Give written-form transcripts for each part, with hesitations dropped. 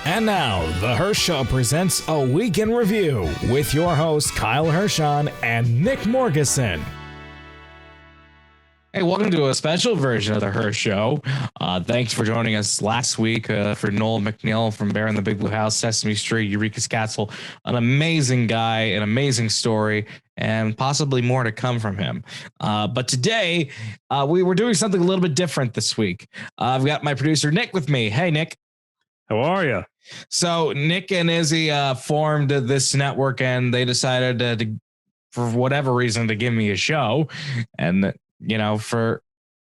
And now, The Hirsh Show presents a Week in Review with your hosts Kyle Hirshon and Nick Morgeson. Hey, welcome to a special version of The Hirsh Show. Thanks for joining us last week for Noel McNeil from Bear in the Big Blue House, Sesame Street, Eureka's Castle. An amazing guy, an amazing story, and possibly more to come from him. But today, we were doing something a little bit different this week. I've got my producer, Nick, with me. Hey, Nick. How are you? So Nick and Izzy formed this network, and they decided to, for whatever reason, to give me a show. And you know, for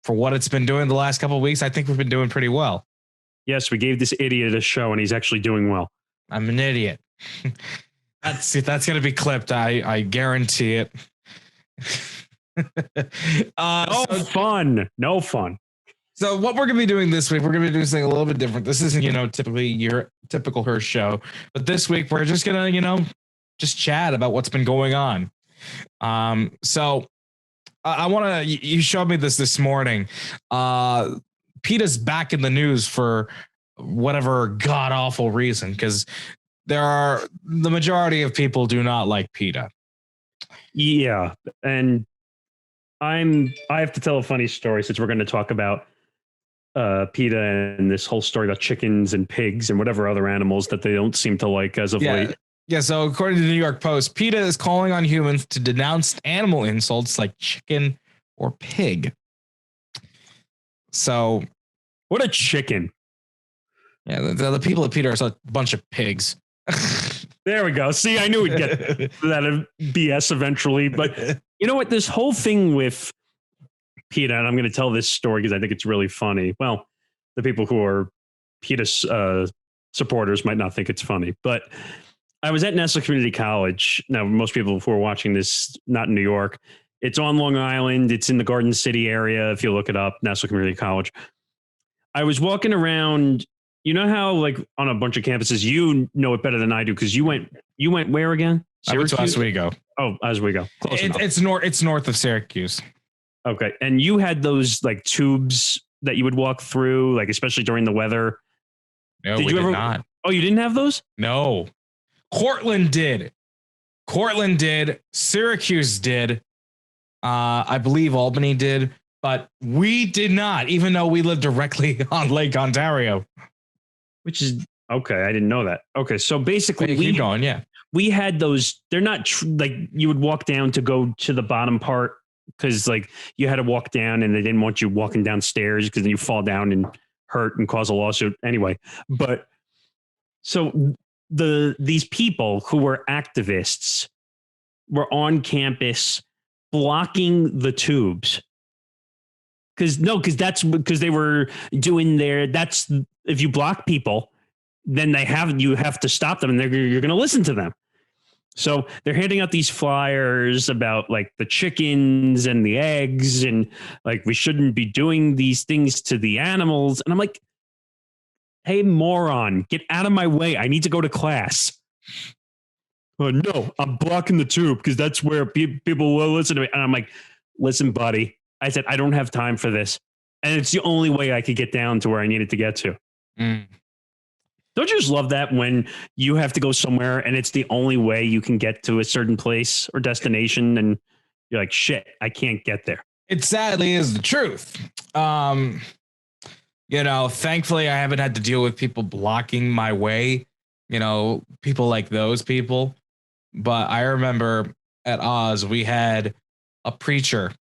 what it's been doing the last couple of weeks, I think we've been doing pretty well. Yes, we gave this idiot a show, and he's actually doing well. I'm an idiot. That's going to be clipped. I guarantee it. No fun. So what we're going to be doing this week, we're going to be doing something a little bit different. This isn't, typically your typical Hirsh show, but this week we're just going to, just chat about what's been going on. So I want to, you showed me this morning. PETA's back in the news for whatever god awful reason, because the majority of people do not like PETA. Yeah. And I have to tell a funny story since we're going to talk about PETA and this whole story about chickens and pigs and whatever other animals that they don't seem to like as of late. Yeah, so according to the New York Post, PETA is calling on humans to denounce animal insults like chicken or pig. So, what a chicken. Yeah, the people at PETA are a bunch of pigs. There we go. See, I knew we'd get that BS eventually. But you know what? This whole thing with PETA, and I'm going to tell this story because I think it's really funny. Well, the people who are PETA supporters might not think it's funny, but I was at Nestle Community College. Now, most people who are watching this, not in New York, it's on Long Island. It's in the Garden City area. If you look it up, Nestle Community College. I was walking around. You know how, like, on a bunch of campuses, you know it better than I do because you went where again? Syracuse? I went to Oswego. Oh, Oswego. It's north of Syracuse. Okay, and you had those like tubes that you would walk through, like especially during the weather. No, we did not. Oh, you didn't have those? No. Cortland did. Syracuse did. I believe Albany did, but we did not, even though we live directly on Lake Ontario. Which is okay. I didn't know that. Okay, so basically, we had those. They're not like you would walk down to go to the bottom part because like you had to walk down, and they didn't want you walking downstairs because then you fall down and hurt and cause a lawsuit anyway. But so these people who were activists were on campus blocking the tubes because they were doing that's if you block people, then you have to stop them and you're going to listen to them. So they're handing out these flyers about like the chickens and the eggs and like we shouldn't be doing these things to the animals. And I'm like, hey, moron, get out of my way. I need to go to class. No, I'm blocking the tube because that's where people will listen to me. And I'm like, listen, buddy. I said, I don't have time for this. And it's the only way I could get down to where I needed to get to. Mm. Don't you just love that when you have to go somewhere and it's the only way you can get to a certain place or destination and you're like, shit, I can't get there. It sadly is the truth. Thankfully I haven't had to deal with people blocking my way, people like those people. But I remember at Oz, we had a preacher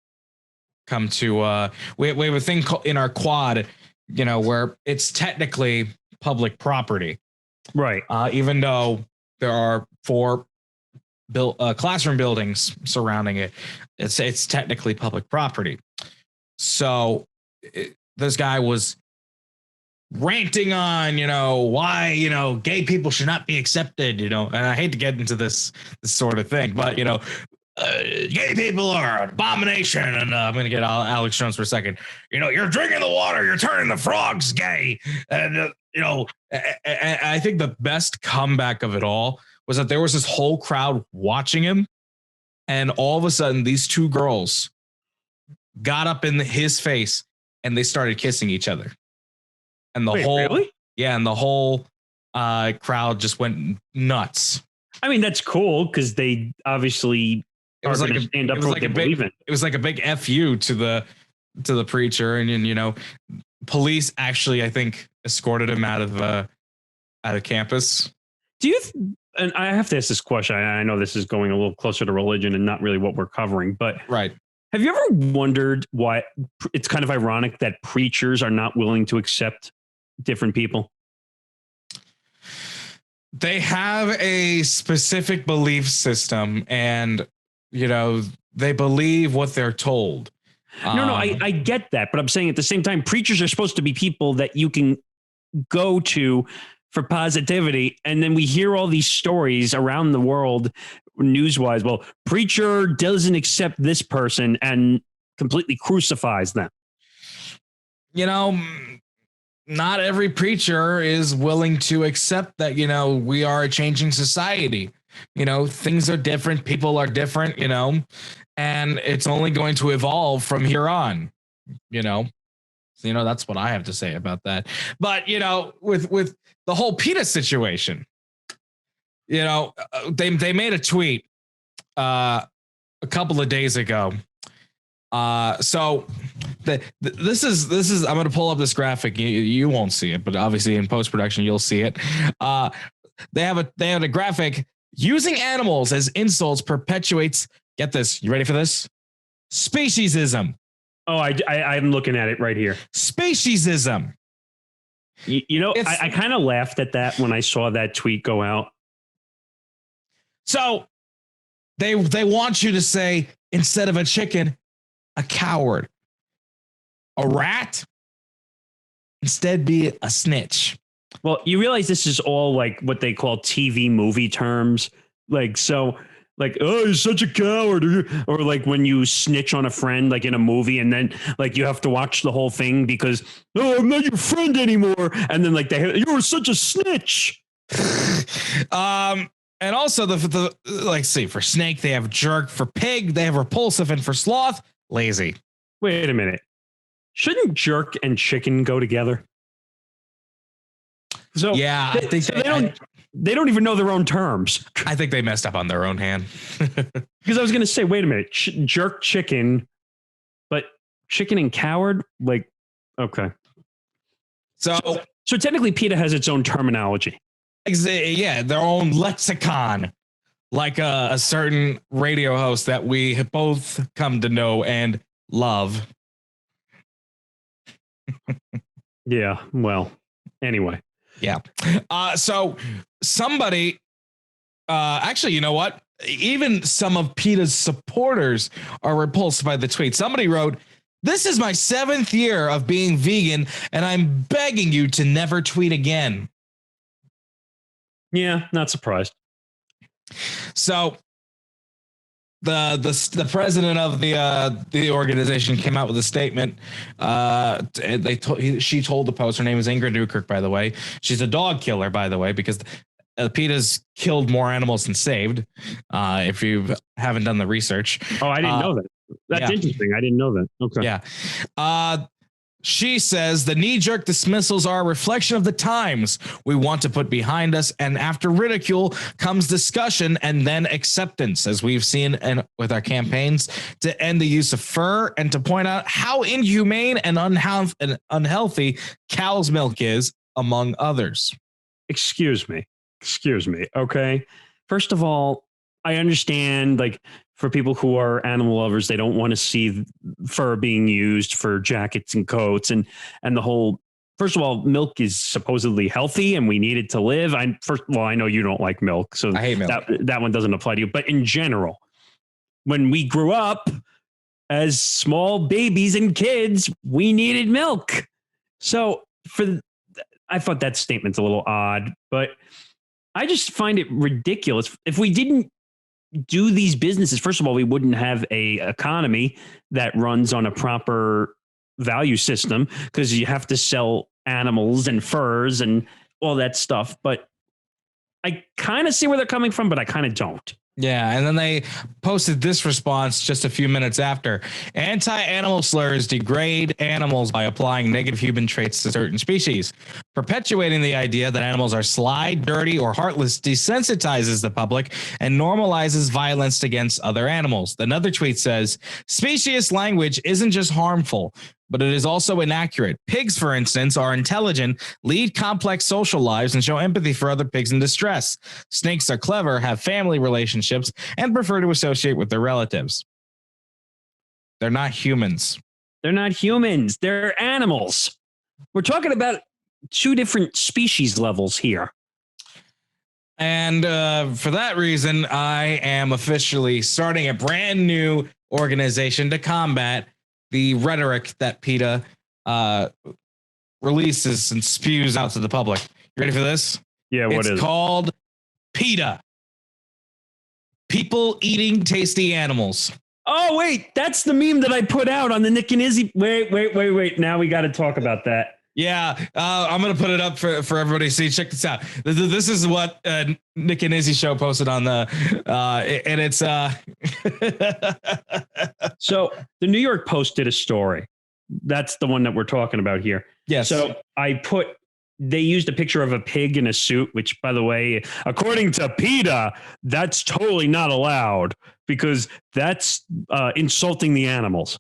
come to, we have a thing in our quad, where it's technically public property. Right. Even though there are 4 classroom buildings surrounding it, it's technically public property. So this guy was ranting on, why, gay people should not be accepted, and I hate to get into this sort of thing, but, gay people are an abomination. And I'm going to get Alex Jones for a second. You're drinking the water. You're turning the frogs gay. And, I think the best comeback of it all was that there was this whole crowd watching him. And all of a sudden, these 2 girls got up in his face and they started kissing each other. And the whole crowd just went nuts. I mean, that's cool because they obviously are going to stand up for what they believe in. It was like a big FU to the preacher, and police actually, I think, escorted him out of campus. Do you? And I have to ask this question. I know this is going a little closer to religion and not really what we're covering, but right. Have you ever wondered why it's kind of ironic that preachers are not willing to accept different people? They have a specific belief system, and they believe what they're told. No, I get that, but I'm saying at the same time, preachers are supposed to be people that you can go to for positivity, and then we hear all these stories around the world, news-wise. Well, preacher doesn't accept this person and completely crucifies them. Not every preacher is willing to accept that, we are a changing society. Things are different. People are different, and it's only going to evolve from here on, So, that's what I have to say about that. But, with the whole PETA situation, they made a tweet a couple of days ago. So this is I'm going to pull up this graphic. You won't see it, but obviously in post-production you'll see it. They have a graphic. Using animals as insults perpetuates, get this, you ready for this? Speciesism. Oh, I'm looking at it right here. Speciesism. I kind of laughed at that when I saw that tweet go out. So they want you to say, instead of a chicken, a coward. A rat, instead be a snitch. Well, you realize this is all like what they call TV movie terms. Like, so like, oh, you're such a coward. Or like when you snitch on a friend, like in a movie, and then like you have to watch the whole thing because, oh, I'm not your friend anymore. And then like you're such a snitch. And also for snake, they have jerk. For pig, they have repulsive. And for sloth, lazy. Wait a minute. Shouldn't jerk and chicken go together? So yeah, I think they don't even know their own terms. I think they messed up on their own hand. Because I was going to say, wait a minute, jerk chicken, but chicken and coward, like, okay. So technically PETA has its own terminology. Yeah, their own lexicon, like a certain radio host that we both come to know and love. Yeah, well, anyway. Yeah. So somebody, actually, you know what? Even some of PETA's supporters are repulsed by the tweet. Somebody wrote, "This is my 7th year of being vegan, and I'm begging you to never tweet again." Yeah, not surprised. So the president of the organization came out with a statement. She told the Post, her name is Ingrid Newkirk, by the way. She's a dog killer, by the way, because PETA's killed more animals than saved. If you haven't done the research. Oh, I didn't know that. That's interesting. I didn't know that. Okay. Yeah. She says the knee-jerk dismissals are a reflection of the times we want to put behind us, and after ridicule comes discussion and then acceptance, as we've seen with our campaigns to end the use of fur and to point out how inhumane and unhealthy cow's milk is, among others. Excuse me. Okay. First of all, I understand, like, for people who are animal lovers, they don't want to see fur being used for jackets and coats and the whole. First of all, milk is supposedly healthy and we need it to live. I know you don't like milk, so I hate milk. That one doesn't apply to you. But in general, when we grew up as small babies and kids, we needed milk. So I thought that statement's a little odd, but I just find it ridiculous. If we didn't do these businesses, first of all, we wouldn't have a economy that runs on a proper value system because you have to sell animals and furs and all that stuff. But I kind of see where they're coming from, but I kind of don't. Yeah, and then they posted this response just a few minutes after. Anti-animal slurs degrade animals by applying negative human traits to certain species. Perpetuating the idea that animals are sly, dirty, or heartless desensitizes the public and normalizes violence against other animals. Another tweet says, specious language isn't just harmful, but it is also inaccurate. Pigs, for instance, are intelligent, lead complex social lives, and show empathy for other pigs in distress. Snakes are clever, have family relationships, and prefer to associate with their relatives. They're not humans. They're not humans. They're animals. We're talking about two different species levels here. And for that reason, I am officially starting a brand new organization to combat the rhetoric that PETA releases and spews out to the public. You ready for this? Yeah, what is it? It's called PETA. People eating tasty animals. Oh, wait, that's the meme that I put out on the Nick and Izzy. Wait. Now we got to talk about that. Yeah, I'm going to put it up for everybody to see. Check this out. This is what Nick and Izzy show posted on the, and it's. So the New York Post did a story. That's the one that we're talking about here. Yes. So they used a picture of a pig in a suit, which, by the way, according to PETA, that's totally not allowed because that's insulting the animals.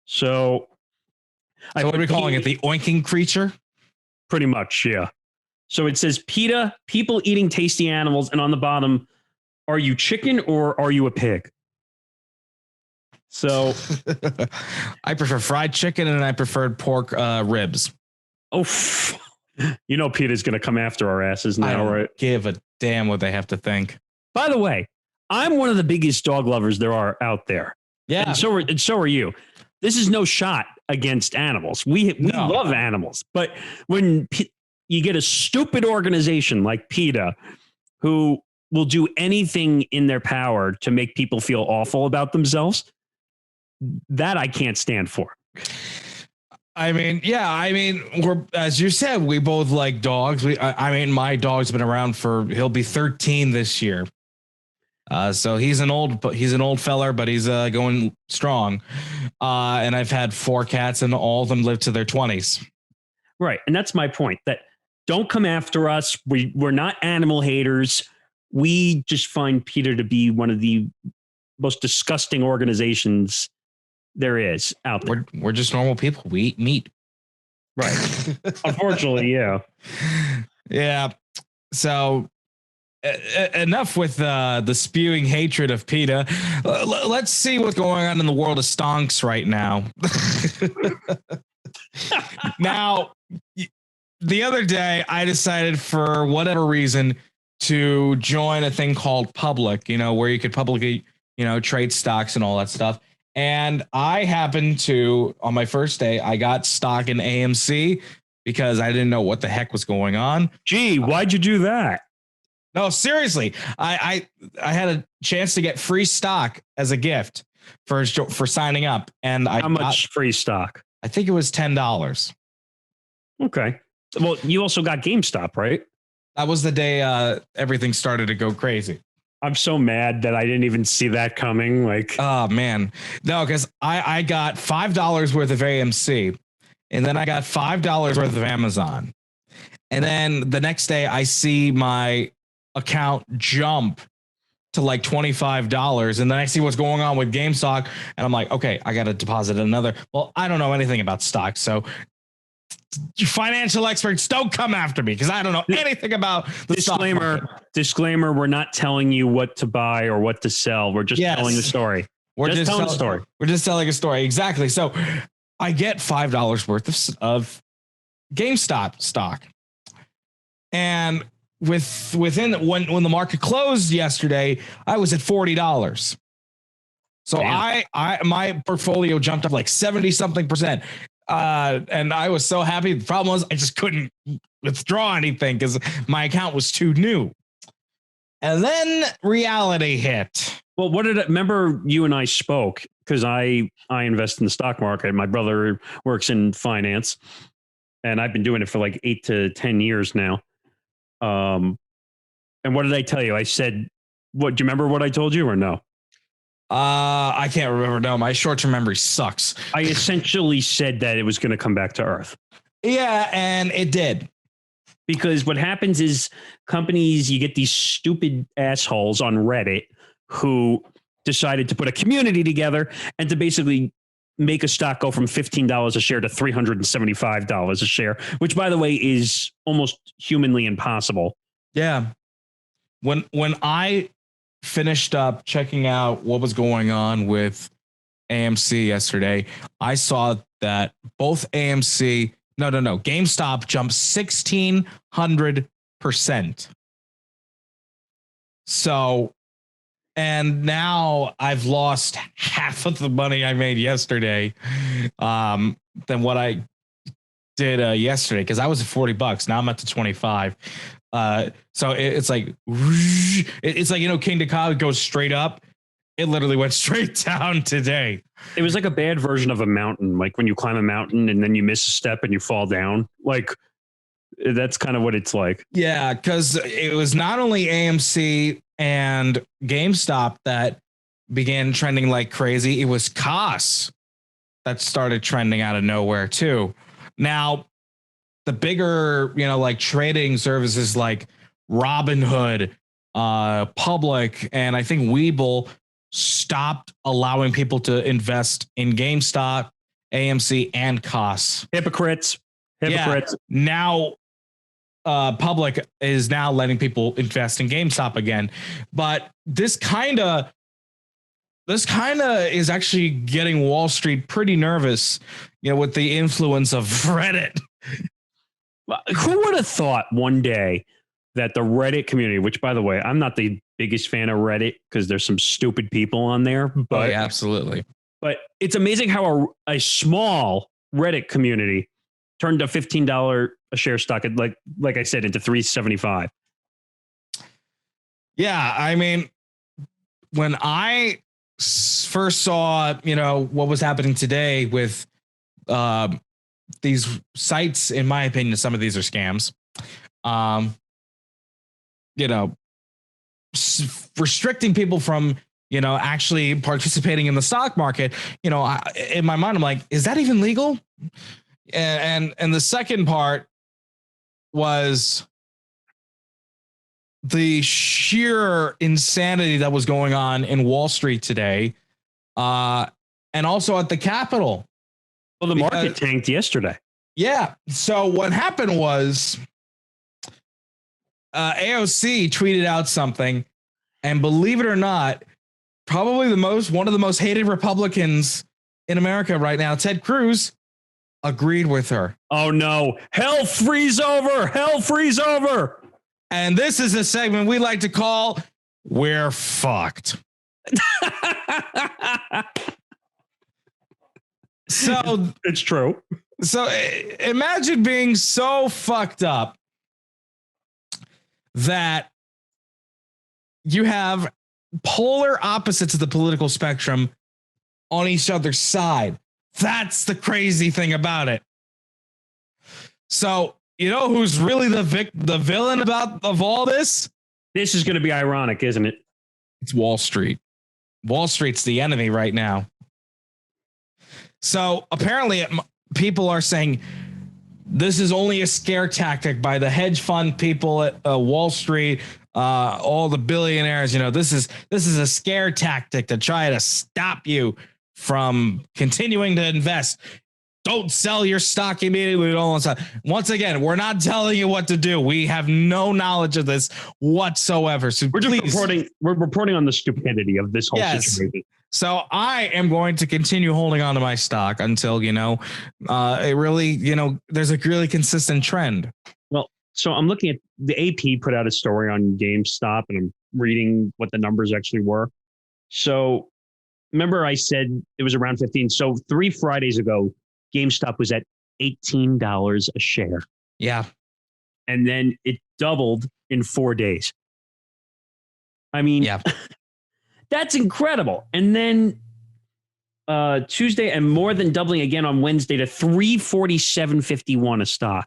So what are we calling it? The oinking creature? Pretty much, yeah. So it says PETA, people eating tasty animals. And on the bottom, are you chicken or are you a pig? So I prefer fried chicken and I preferred pork ribs. Oh, you know, PETA's going to come after our asses now, I don't right? give a damn what they have to think. By the way, I'm one of the biggest dog lovers there are out there. Yeah. And so are you. This is no shot against animals. We love animals. But when you get a stupid organization like PETA who will do anything in their power to make people feel awful about themselves, that I can't stand for. I mean, we're, as you said, we both like dogs. My dog's been around he'll be 13 this year. So he's an old feller, but he's going strong. And I've had 4 cats and all of them live to their 20s. Right. And that's my point, that don't come after us. We're not animal haters. We just find PETA to be one of the most disgusting organizations there is out there. We're just normal people. We eat meat. Right. Unfortunately, yeah. Yeah. So enough with the spewing hatred of PETA. Let's see what's going on in the world of stonks right now. Now, the other day, I decided for whatever reason to join a thing called Public, where you could publicly, trade stocks and all that stuff. And I happened to, on my first day, I got stock in AMC because I didn't know what the heck was going on. Gee, why'd you do that? No, seriously, I had a chance to get free stock as a gift for signing up, and how much free stock? I think it was $10. Okay, well, you also got GameStop, right? That was the day everything started to go crazy. I'm so mad that I didn't even see that coming. Like, oh man, no, because I got $5 worth of AMC, and then I got $5 worth of Amazon, and then the next day I see my account jump to like $25, and then I see what's going on with GameStop, and I'm like, okay, I got to deposit another. Well, I don't know anything about stocks, so financial experts, don't come after me because I don't know anything about the disclaimer. We're not telling you what to buy or what to sell. We're just telling the story. We're just telling a story. We're just telling a story. Exactly. So I get $5 worth of GameStop stock, and within when the market closed yesterday, I was at $40. So my portfolio jumped up like 70 something percent. And I was so happy. The problem was I just couldn't withdraw anything because my account was too new. And then reality hit. Well, remember you and I spoke because I invest in the stock market. My brother works in finance and I've been doing it for like 8 to 10 years now. And what did I tell you? I said, What, do you remember what I told you or no? I can't remember. No, my short-term memory sucks. I essentially said that it was going to come back to Earth. Yeah, and it did. Because what happens is companies, you get these stupid assholes on Reddit who decided to put a community together and to basically make a stock go from $15 a share to $375 a share, which, by the way, is almost humanly impossible. Yeah. When I finished up checking out what was going on with AMC yesterday, I saw that both GameStop jumped 1,600%. So, and now I've lost half of the money I made yesterday than what I did yesterday, because I was at $40. Now I'm up to 25. So it's like, King Dakar goes straight up. It literally went straight down today. It was like a bad version of a mountain, like when you climb a mountain and then you miss a step and you fall down. Like, that's kind of what it's like. Yeah, because it was not only AMC and GameStop that began trending like crazy. It was COS that started trending out of nowhere too. Now, the bigger, like trading services like Robinhood, Public, and I think Webull stopped allowing people to invest in GameStop, AMC, and COS. Hypocrites. Yeah, now Public is now letting people invest in GameStop again. But this kind of is actually getting Wall Street pretty nervous, with the influence of Reddit. Who would have thought one day that the Reddit community, which, by the way, I'm not the biggest fan of Reddit because there's some stupid people on there. But yeah, absolutely. But it's amazing how a small Reddit community turned a $15 a share stock at, like I said, into $375. Yeah, I mean, when I first saw, what was happening today with these sites, in my opinion, some of these are scams. Restricting people from, actually participating in the stock market. In my mind, I'm like, is that even legal? And the second part was the sheer insanity that was going on in Wall Street today, and also at the Capitol. Well, the market tanked yesterday. Yeah. So what happened was AOC tweeted out something, and believe it or not, probably one of the most hated Republicans in America right now, Ted Cruz, agreed with her. Oh no. Hell freeze over. Hell freeze over. And this is a segment we like to call We're Fucked. So it's true. So imagine being so fucked up that you have polar opposites of the political spectrum on each other's side. That's the crazy thing about it. So, who's really the villain of all this? This is going to be ironic, isn't it? It's Wall Street. Wall Street's the enemy right now. So apparently people are saying this is only a scare tactic by the hedge fund people at Wall Street, all the billionaires. This is a scare tactic to try to stop you from continuing to invest. Don't sell your stock immediately. Once again, we're not telling you what to do. We have no knowledge of this whatsoever. So we're just reporting on the stupidity of this whole situation. So I am going to continue holding on to my stock until, it really, there's a really consistent trend. Well, so I'm looking at the AP put out a story on GameStop, and I'm reading what the numbers actually were. So remember I said it was around 15. So 3 Fridays ago, GameStop was at $18 a share. Yeah. And then it doubled in 4 days. I mean, yeah. That's incredible. And then Tuesday, and more than doubling again on Wednesday to $347.51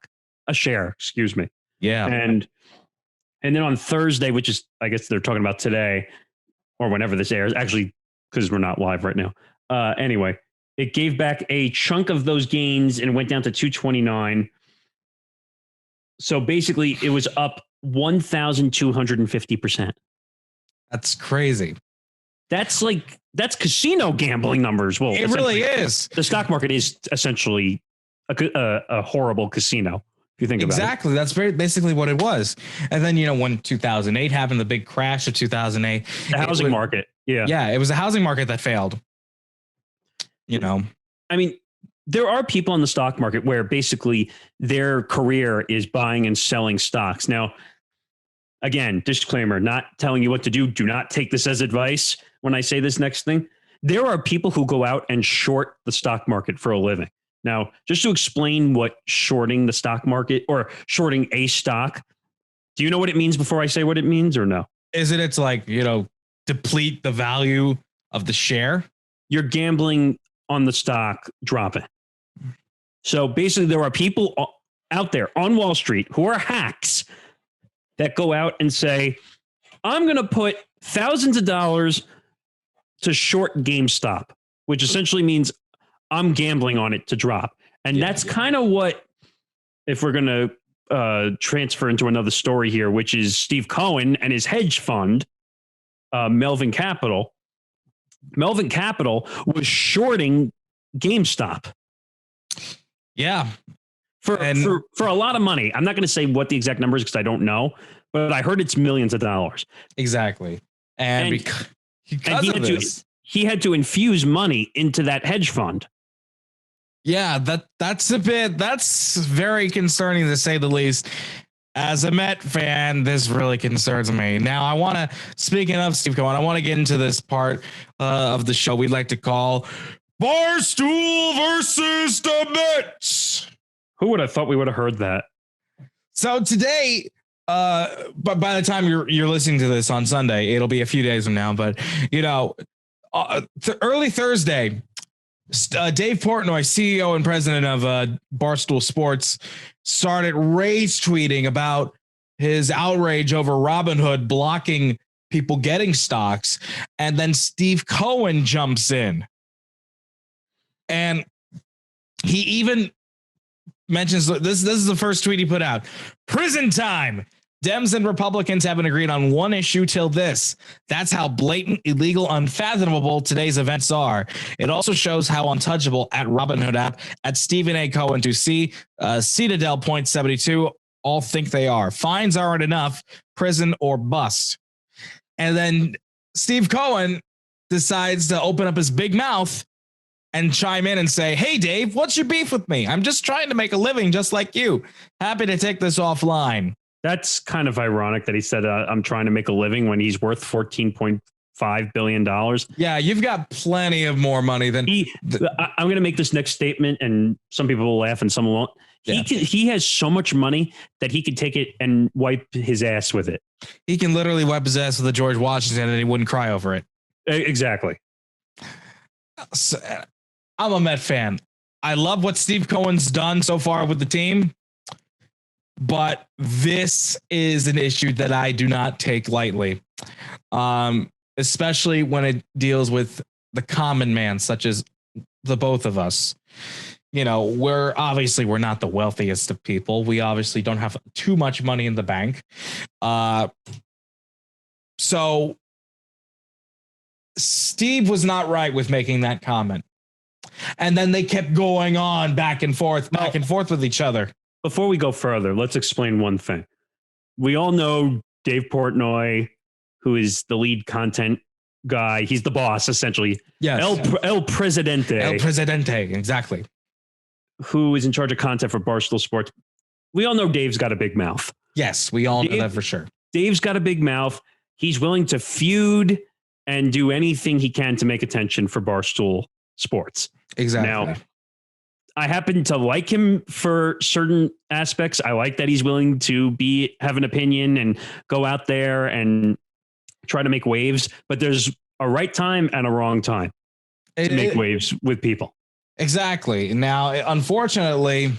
a share. Excuse me. Yeah. And And then on Thursday, which is, I guess they're talking about today or whenever this airs, actually, because we're not live right now. Anyway, it gave back a chunk of those gains and went down to 229. So basically, it was up 1,250%. That's crazy. That's casino gambling numbers. Well, it really is. The stock market is essentially a horrible casino. If you think about it. Exactly. That's basically what it was. And then, when 2008 happened, the big crash of 2008. The housing market. Yeah. Yeah. It was a housing market that failed. I mean, there are people in the stock market where basically their career is buying and selling stocks. Now, again, disclaimer, not telling you what to do. Do not take this as advice when I say this next thing. There are people who go out and short the stock market for a living. Now, just to explain what shorting the stock market or shorting a stock, do you know what it means before I say what it means or no? It's like, deplete the value of the share? You're gambling on the stock dropping. So basically, there are people out there on Wall Street who are hacks that go out and say, I'm going to put thousands of dollars to short GameStop, which essentially means I'm gambling on it to drop. And that's kind of what, if we're going to transfer into another story here, which is Steve Cohen and his hedge fund, Melvin Capital. Melvin Capital was shorting GameStop. Yeah. For a lot of money. I'm not going to say what the exact number is because I don't know, but I heard it's millions of dollars. Exactly. And because of this, he had to infuse money into that hedge fund. Yeah, that's very concerning to say the least. As a Met fan, this really concerns me. Now, speaking of Steve Cohen, I want to get into this part of the show we'd like to call Barstool versus the Mets. Who would have thought we would have heard that? So today, but by the time you're listening to this on Sunday, it'll be a few days from now. But early Thursday, Dave Portnoy, CEO and president of Barstool Sports, started rage tweeting about his outrage over Robinhood blocking people getting stocks, and then Steve Cohen jumps in, and he even mentions this is the first tweet he put out. Prison time. Dems and Republicans haven't agreed on one issue till this. That's how blatant, illegal, unfathomable today's events are. It also shows how untouchable at Robinhood app, at Stephen A. Cohen to see Citadel Point 72 all think they are. Fines aren't enough. Prison or bust. And then Steve Cohen decides to open up his big mouth and chime in and say, hey, Dave, what's your beef with me? I'm just trying to make a living just like you. Happy to take this offline. That's kind of ironic that he said, I'm trying to make a living when he's worth $14.5 billion. Yeah, you've got plenty of more money than I'm going to make this next statement, and some people will laugh and some won't. Yeah. He has so much money that he could take it and wipe his ass with it. He can literally wipe his ass with a George Washington and he wouldn't cry over it. Exactly. So, I'm a Met fan. I love what Steve Cohen's done so far with the team. But this is an issue that I do not take lightly, especially when it deals with the common man, such as the both of us. We're not the wealthiest of people. We obviously don't have too much money in the bank. So Steve was not right with making that comment. And then they kept going on back and forth with each other. Before we go further, let's explain one thing. We all know Dave Portnoy, who is the lead content guy. He's the boss, essentially. Yes. El Presidente. El Presidente, exactly. Who is in charge of content for Barstool Sports. We all know Dave's got a big mouth. Yes, we all know that for sure. Dave's got a big mouth. He's willing to feud and do anything he can to make attention for Barstool Sports. Exactly. Now, I happen to like him for certain aspects. I like that he's willing to have an opinion and go out there and try to make waves, but there's a right time and a wrong time to make waves with people. Exactly. Now, unfortunately,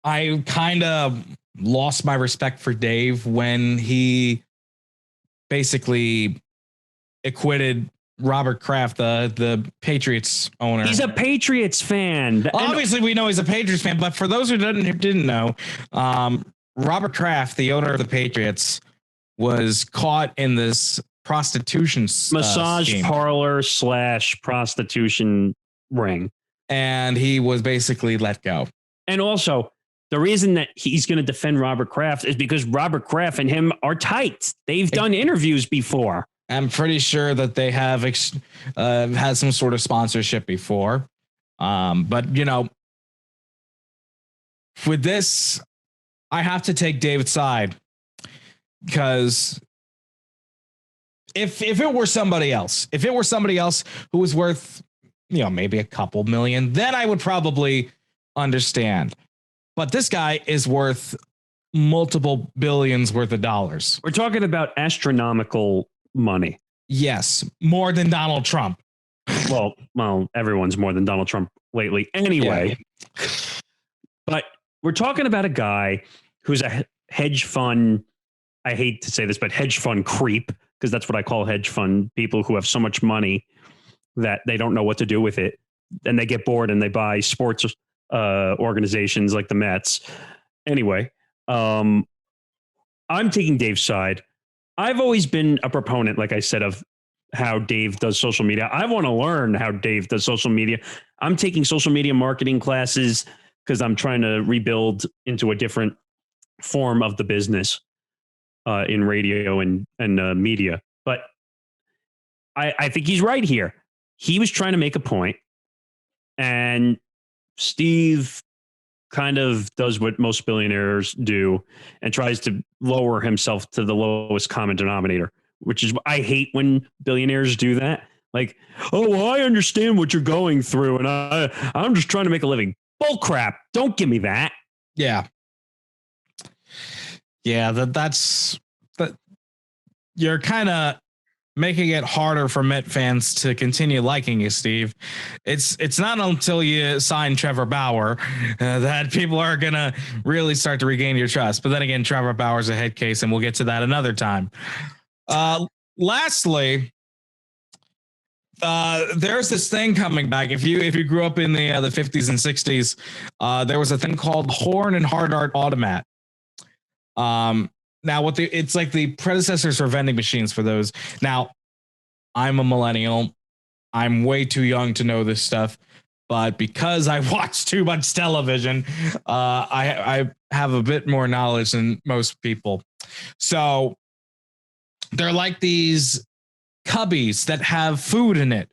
I kind of lost my respect for Dave when he basically acquitted Robert Kraft, the Patriots owner. He's a Patriots fan. Obviously, we know he's a Patriots fan, but for those who didn't know, Robert Kraft, the owner of the Patriots, was caught in this prostitution massage scheme. Parlor / prostitution ring. And he was basically let go. And also, the reason that he's going to defend Robert Kraft is because Robert Kraft and him are tight. They've done interviews before. I'm pretty sure that they have had some sort of sponsorship before. But, you know, with this, I have to take David's side, because if it were somebody else who was worth, you know, maybe a couple million, then I would probably understand. But this guy is worth multiple billions worth of dollars. We're talking about astronomical money. Yes, more than Donald Trump. Well, everyone's more than Donald Trump lately anyway. Yeah. But we're talking about a guy who's a hedge fund. I hate to say this, but hedge fund creep, because that's what I call hedge fund people who have so much money that they don't know what to do with it. And they get bored and they buy sports organizations like the Mets. Anyway, I'm taking Dave's side. I've always been a proponent, like I said, of how Dave does social media. I want to learn how Dave does social media. I'm taking social media marketing classes because I'm trying to rebuild into a different form of the business in radio and media. But I think he's right here. He was trying to make a point, and Steve kind of does what most billionaires do and tries to lower himself to the lowest common denominator, which is, I hate when billionaires do that. Like, oh, well, I understand what you're going through, and I'm just trying to make a living. Bull crap. Don't give me that. Yeah. Yeah, that's you're kind of making it harder for Met fans to continue liking you, Steve. It's not until you sign Trevor Bauer that people are going to really start to regain your trust. But then again, Trevor Bauer's a head case, and we'll get to that another time. Lastly, there's this thing coming back. If you grew up in the 50s and 60s, there was a thing called Horn and Hard Art Automat. Now it's like the predecessors for vending machines for those. Now, I'm a millennial. I'm way too young to know this stuff, but because I watch too much television, I have a bit more knowledge than most people. So they're like these cubbies that have food in it.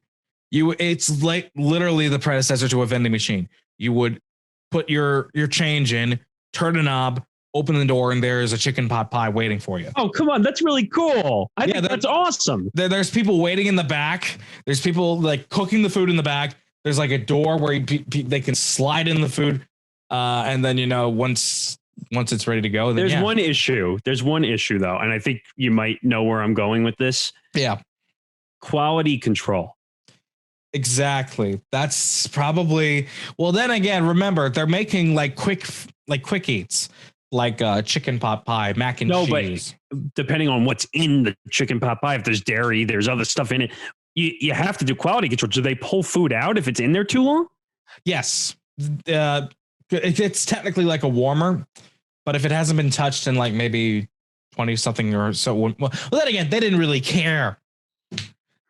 It's like literally the predecessor to a vending machine. You would put your change in, turn a knob, open the door, and there's a chicken pot pie waiting for you. Oh, come on. That's really cool. I think that's awesome. There's people waiting in the back. There's people like cooking the food in the back. There's like a door where they can slide in the food. And then, you know, once it's ready to go. Then, There's one issue. There's one issue, though. And I think you might know where I'm going with this. Yeah. Quality control. Exactly. That's probably, well, then again, remember, they're making like quick eats. Like chicken pot pie, mac and cheese. But depending on what's in the chicken pot pie, if there's dairy, there's other stuff in it. You have to do quality control. Do they pull food out if it's in there too long? Yes. It's technically like a warmer, but if it hasn't been touched in like maybe 20 something or so, well, then again, they didn't really care.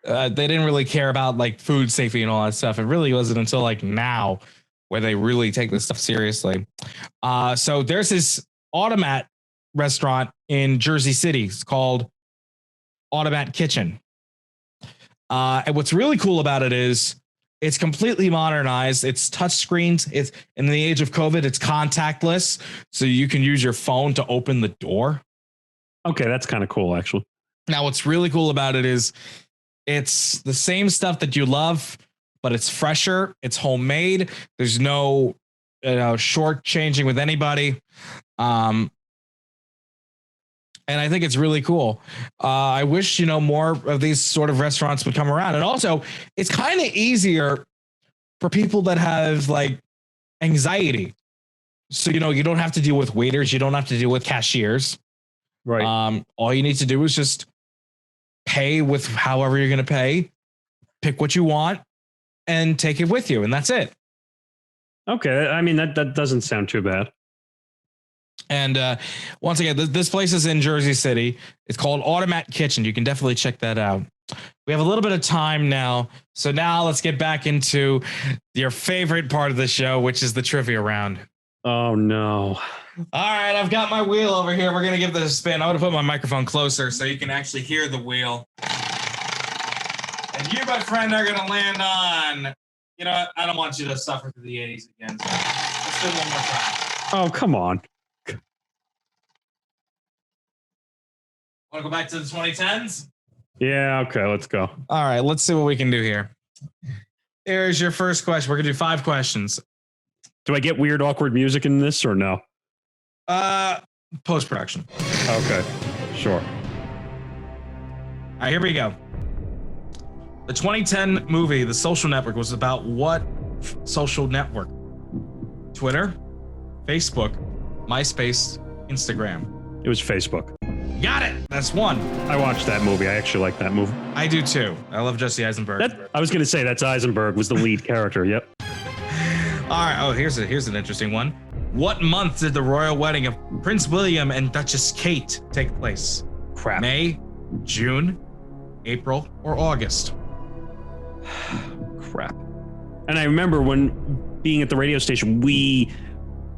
They didn't really care about like food safety and all that stuff. It really wasn't until like now where they really take this stuff seriously. So there's this Automat restaurant in Jersey City. It's called Automat Kitchen. And what's really cool about it is it's completely modernized. It's touch screens. It's in the age of COVID, it's contactless. So you can use your phone to open the door. Okay, that's kind of cool, actually. Now, what's really cool about it is it's the same stuff that you love, but it's fresher. It's homemade. There's no short changing with anybody. And I think it's really cool. I wish, more of these sort of restaurants would come around. And also, it's kind of easier for people that have like anxiety. So, you don't have to deal with waiters. You don't have to deal with cashiers. Right. All you need to do is just pay with however you're going to pay, pick what you want, and take it with you. And that's it. Okay. I mean, that doesn't sound too bad. And once again, this place is in Jersey City. It's called Automat Kitchen. You can definitely check that out. We have a little bit of time now. So now let's get back into your favorite part of the show, which is the trivia round. Oh, no. All right, I've got my wheel over here. We're going to give this a spin. I'm going to put my microphone closer so you can actually hear the wheel. And you, my friend, are going to land on, you know what? I don't want you to suffer through the 80s again. So let's do it one more time. Oh, come on. Want to go back to the 2010s? Yeah, okay, let's go. All right, let's see what we can do here. Here's your first question. We're going to do 5 questions. Do I get weird, awkward music in this or no? Post-production. Okay, sure. All right, here we go. The 2010 movie, The Social Network, was about what social network? Twitter, Facebook, MySpace, Instagram. It was Facebook. Got it. That's 1. I watched that movie. I actually like that movie. I do too. I love Jesse Eisenberg. I was going to say that's Eisenberg was the lead character. Yep. All right. Oh, here's an interesting one. What month did the royal wedding of Prince William and Duchess Kate take place? Crap. May, June, April, or August? Crap. And I remember when being at the radio station, we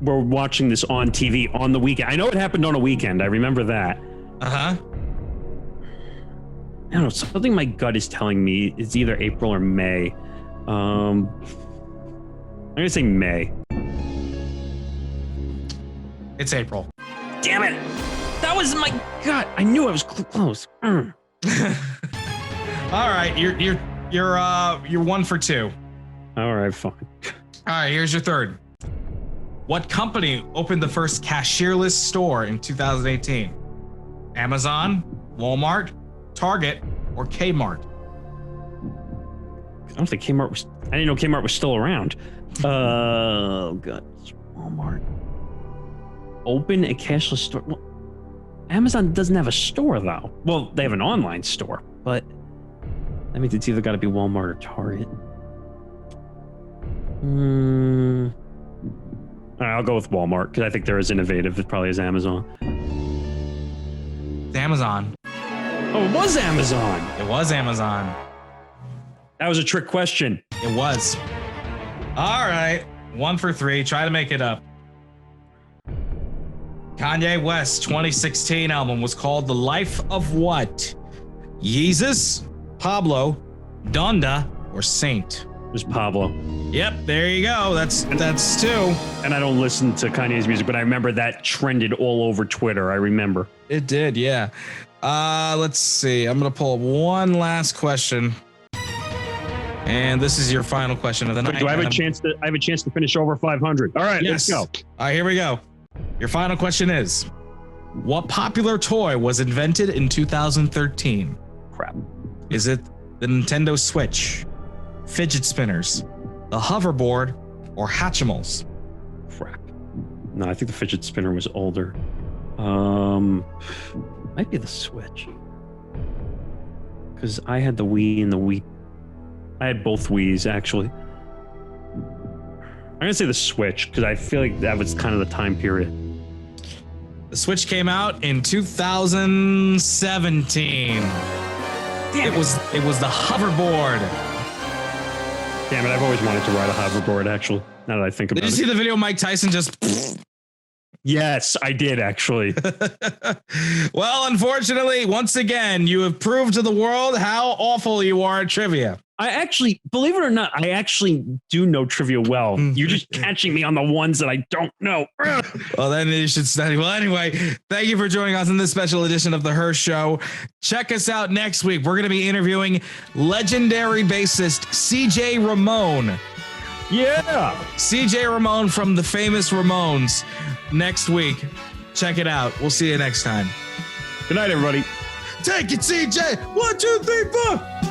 were watching this on TV on the weekend. I know it happened on a weekend. I remember that. Uh-huh. I don't know. Something my gut is telling me it's either April or May. I'm going to say May. It's April. Damn it. That was my gut. I knew I was close. All right. You're 1 for 2. All right, fine. All right. Here's your third. What company opened the first Cashier-Less store in 2018? Amazon, Walmart, Target, or Kmart? I don't think Kmart was... I didn't know Kmart was still around. Oh, God. Walmart. Open a cashless store. Well, Amazon doesn't have a store, though. Well, they have an online store, but that means it's either got to be Walmart or Target. All right, I'll go with Walmart because I think they're as innovative as probably as Amazon. It's Amazon. Oh, it was Amazon. It was Amazon. That was a trick question. It was. All right. 1 for 3. Try to make it up. Kanye West's 2016 album was called The Life of what? Yeezus, Pablo, Donda, or Saint? It was Pablo. Yep, there you go. That's 2. And I don't listen to Kanye's music, but I remember that trended all over Twitter. I remember. It did, yeah. Let's see. I'm going to pull up one last question. And this is your final question of the night. Do I have a chance to finish over 500? All right, yes. Let's go. All right, here we go. Your final question is, what popular toy was invented in 2013? Crap. Is it the Nintendo Switch, fidget spinners, the hoverboard, or Hatchimals? Crap. No, I think the fidget spinner was older. Might be the Switch. Because I had the Wii and the Wii. I had both Wiis, actually. I'm going to say the Switch, because I feel like that was kind of the time period. The Switch came out in 2017. Damn. It was the hoverboard. Damn it, I've always wanted to ride a hoverboard, actually, now that I think about it. Did you see the video of Mike Tyson just... Yes, I did, actually. Well, unfortunately, once again, you have proved to the world how awful you are at trivia. I actually, believe it or not, I actually do know trivia well. You're just catching me on the ones that I don't know. Well, then you should study. Well, anyway, thank you for joining us in this special edition of The Hirsh Show. Check us out next week. We're going to be interviewing legendary bassist CJ Ramone. Yeah. CJ Ramone from the famous Ramones next week. Check it out. We'll see you next time. Good night, everybody. Take it, CJ. 1, 2, 3, 4.